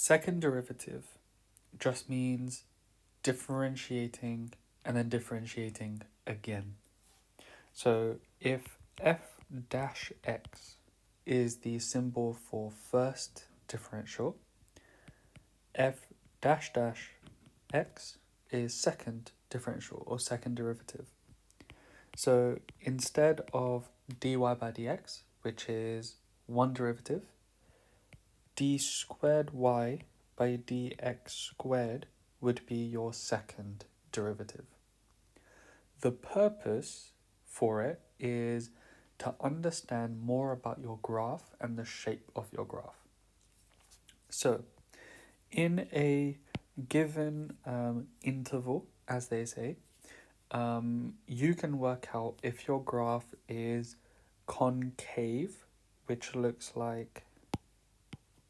second derivative just means differentiating and then differentiating again. So if f dash x is the symbol for first differential, f dash dash x is second differential or second derivative. So instead of dy by dx, which is one derivative, d squared y by dx squared would be your second derivative. The purpose for it is to understand more about your graph and the shape of your graph. So in a given interval, as they say, you can work out if your graph is concave, which looks like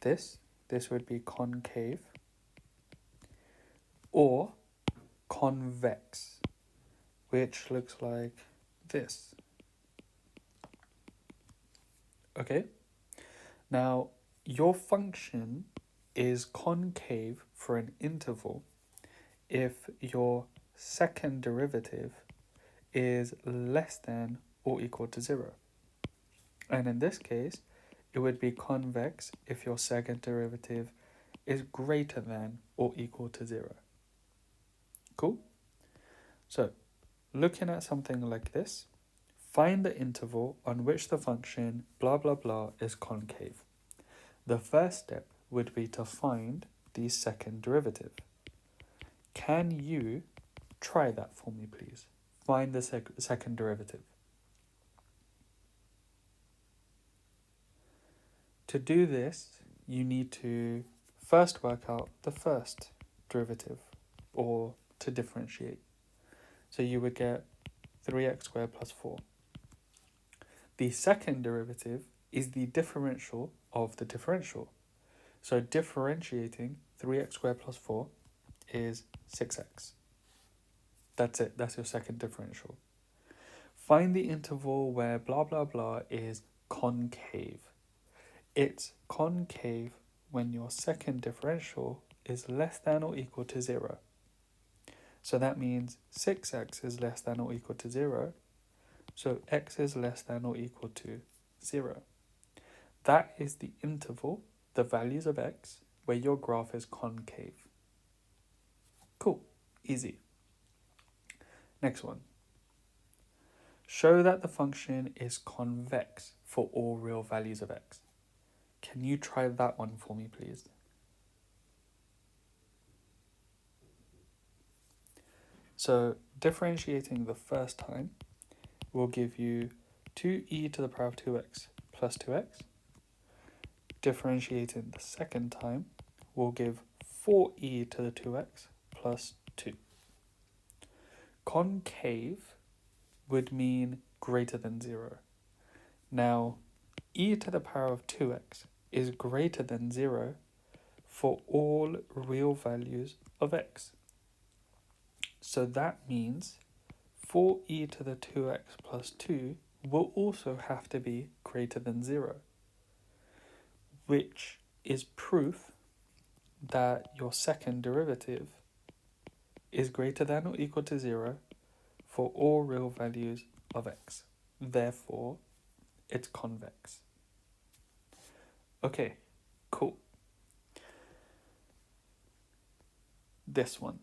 this. This would be concave, or convex, which looks like this. Okay? Now, your function is concave for an interval if your second derivative is less than or equal to 0. And in this case, it would be convex if your second derivative is greater than or equal to 0. Cool? So, looking at something like this, find the interval on which the function blah blah blah is concave. The first step would be to find the second derivative. Can you try that for me, please? Find the second derivative. To do this, you need to first work out the first derivative, or to differentiate. So you would get 3x squared plus 4. The second derivative is the differential of the differential. So differentiating 3x squared plus 4 is 6x. That's it. That's your second differential. Find the interval where blah blah blah is concave. It's concave when your second differential is less than or equal to 0. So that means 6x is less than or equal to 0. So x is less than or equal to 0. That is the interval, the values of x, where your graph is concave. Cool. Easy. Next one. Show that the function is convex for all real values of x. Can you try that one for me, please? So differentiating the first time will give you 2e to the power of 2x plus 2x. Differentiating the second time will give 4e to the 2x plus 2. Concave would mean greater than 0. Now, e to the power of 2x is greater than 0 for all real values of x. So that means 4e to the 2x plus 2 will also have to be greater than 0, which is proof that your second derivative is greater than or equal to 0 for all real values of x. Therefore, it's convex. Okay, cool. This one.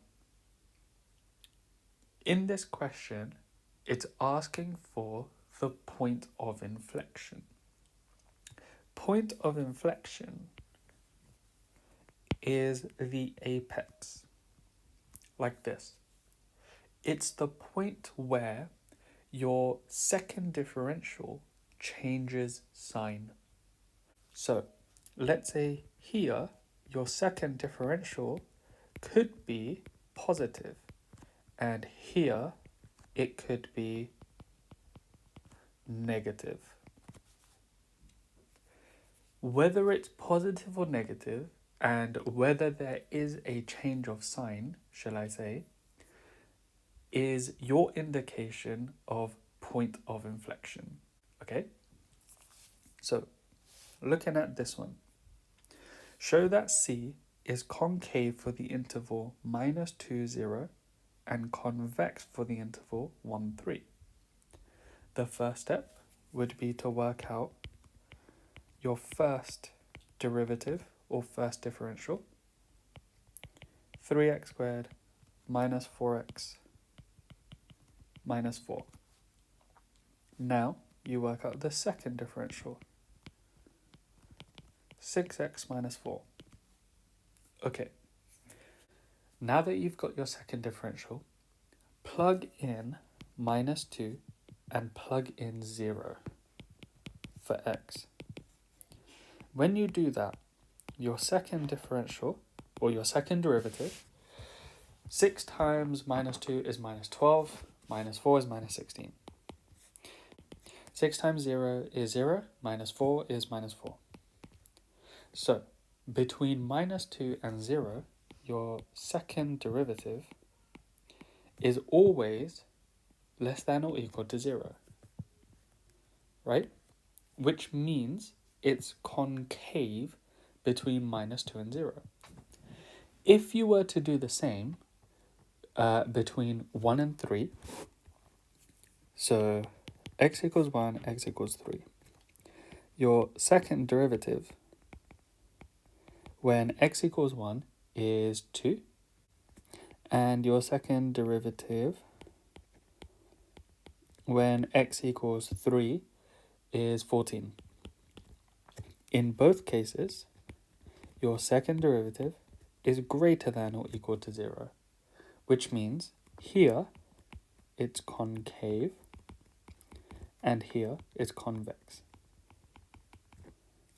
In this question, it's asking for the point of inflection. Point of inflection is the apex, like this. It's the point where your second differential changes sign. So, let's say here, your second differential could be positive, and here it could be negative. Whether it's positive or negative, and whether there is a change of sign, shall I say, is your indication of point of inflection. Okay? So, looking at this one, show that C is concave for the interval -2, 0 and convex for the interval 1, 3. The first step would be to work out your first derivative or first differential, 3x squared minus 4x minus 4. Now you work out the second differential, 6x minus 4. Okay, now that you've got your second differential, plug in -2 and plug in 0 for x. When you do that, your second differential, or your second derivative, 6 times -2 is -12, -4 is -16. 6 times 0 is 0, -4 is -4. So, between -2 and 0, your second derivative is always less than or equal to 0, right? Which means it's concave between -2 and 0. If you were to do the same between 1 and 3, so x equals 1, x equals 3, your second derivative when x equals 1 is 2, and your second derivative when x equals 3 is 14. In both cases, your second derivative is greater than or equal to 0, which means here it's concave and here it's convex.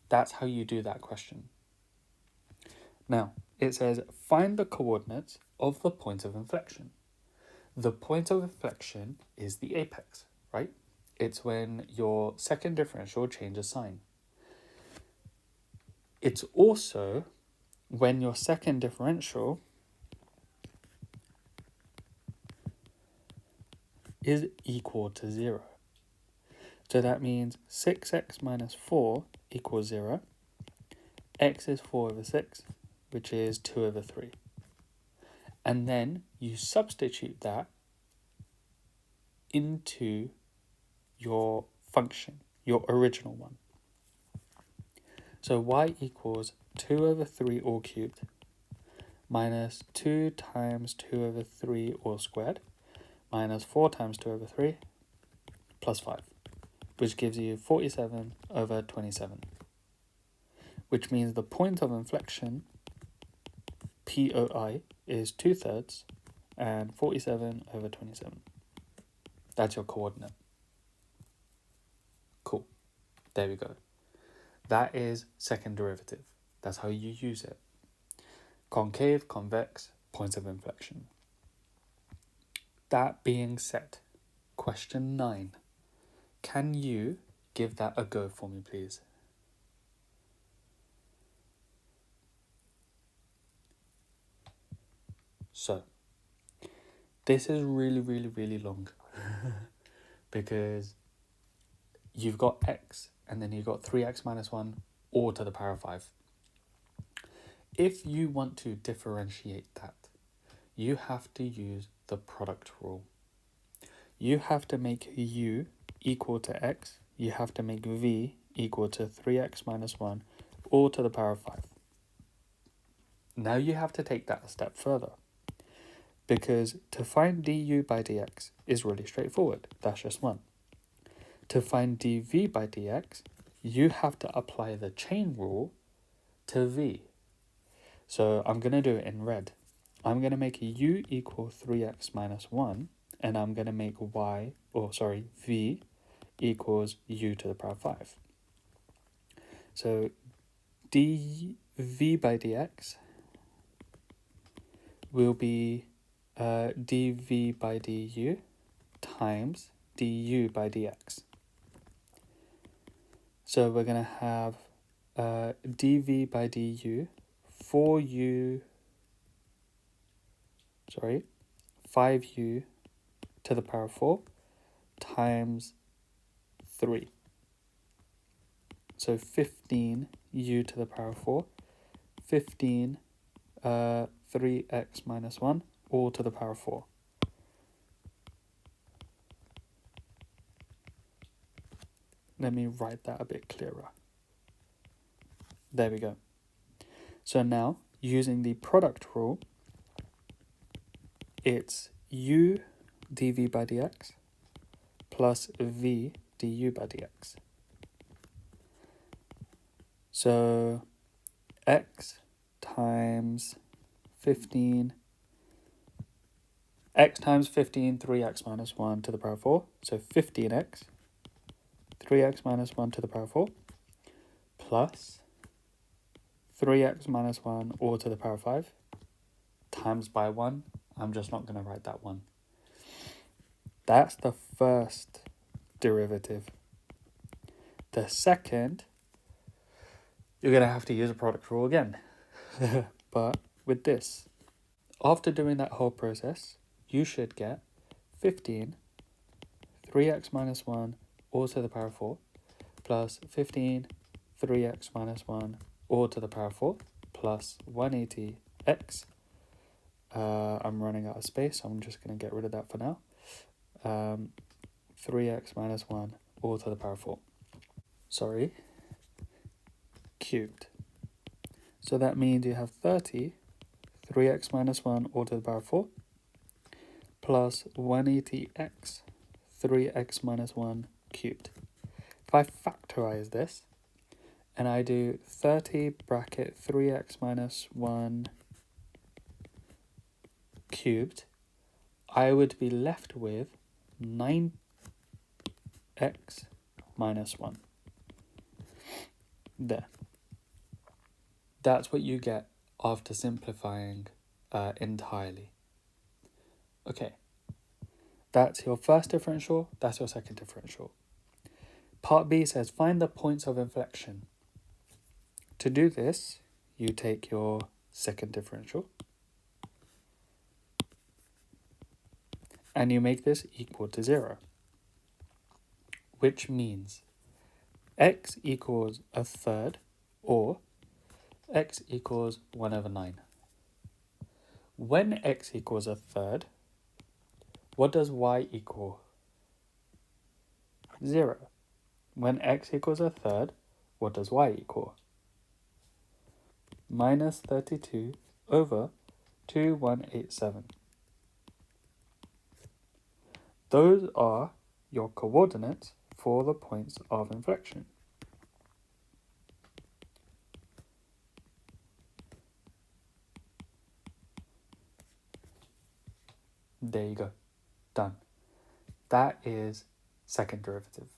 That's how you do that question. Now, it says find the coordinates of the point of inflection. The point of inflection is the apex, right? It's when your second differential changes sign. It's also when your second differential is equal to 0. So that means 6x minus 4 equals 0. X is 4 over 6, which is 2 over 3. And then you substitute that into your function, your original one. So y equals 2 over 3 all cubed minus 2 times 2 over 3 all squared minus 4 times 2 over 3 plus 5, which gives you 47 over 27, which means the point of inflection, POI, is 2/3 and 47 over 27. That's your coordinate. Cool. There we go. That is second derivative. That's how you use it. Concave, convex, point of inflection. That being said, question 9. Can you give that a go for me, please? So, this is really, really, really long because you've got x and then you've got 3x minus 1 all to the power of 5. If you want to differentiate that, you have to use the product rule. You have to make u equal to x. You have to make v equal to 3x minus 1 all to the power of 5. Now you have to take that a step further, because to find du by dx is really straightforward. That's just 1. To find dv by dx, you have to apply the chain rule to v. So I'm going to do it in red. I'm going to make u equal 3x minus 1, and I'm going to make v equals u to the power of 5. So dv by dx will be dv by du times du by dx. So we're going to have dv by du 5u to the power of 4 times 3. So 15u to the power of 4, 15 3x minus 1 all to the power of 4. Let me write that a bit clearer. There we go. So now, using the product rule, it's u dv by dx plus v du by dx. So x times 15, 3x minus 1 to the power of 4. So 15x, 3x minus 1 to the power of 4, plus 3x minus 1 all to the power of 5, times by 1. I'm just not going to write that 1. That's the first derivative. The second, you're going to have to use a product rule again. But with this, after doing that whole process, you should get 15, 3x minus 1 all to the power of 4, plus 15, 3x minus 1 all to the power of 4, plus 180x. I'm running out of space, so I'm just going to get rid of that for now. 3x minus 1 all to the power of 4. Sorry. Cubed. So that means you have 30, 3x minus 1 all to the power of 4, plus 180x, 3x minus 1 cubed. If I factorize this, and I do 30 bracket 3x minus 1 cubed, I would be left with 9x minus 1. There. That's what you get after simplifying entirely. Okay, that's your first differential, that's your second differential. Part B says find the points of inflection. To do this, you take your second differential and you make this equal to 0, which means x equals a third or x equals 1 over 9. When x equals a third, what does y equal? 0. When x equals a third, what does y equal? Minus 32 over 2187. Those are your coordinates for the points of inflection. There you go. Done. That is second derivative.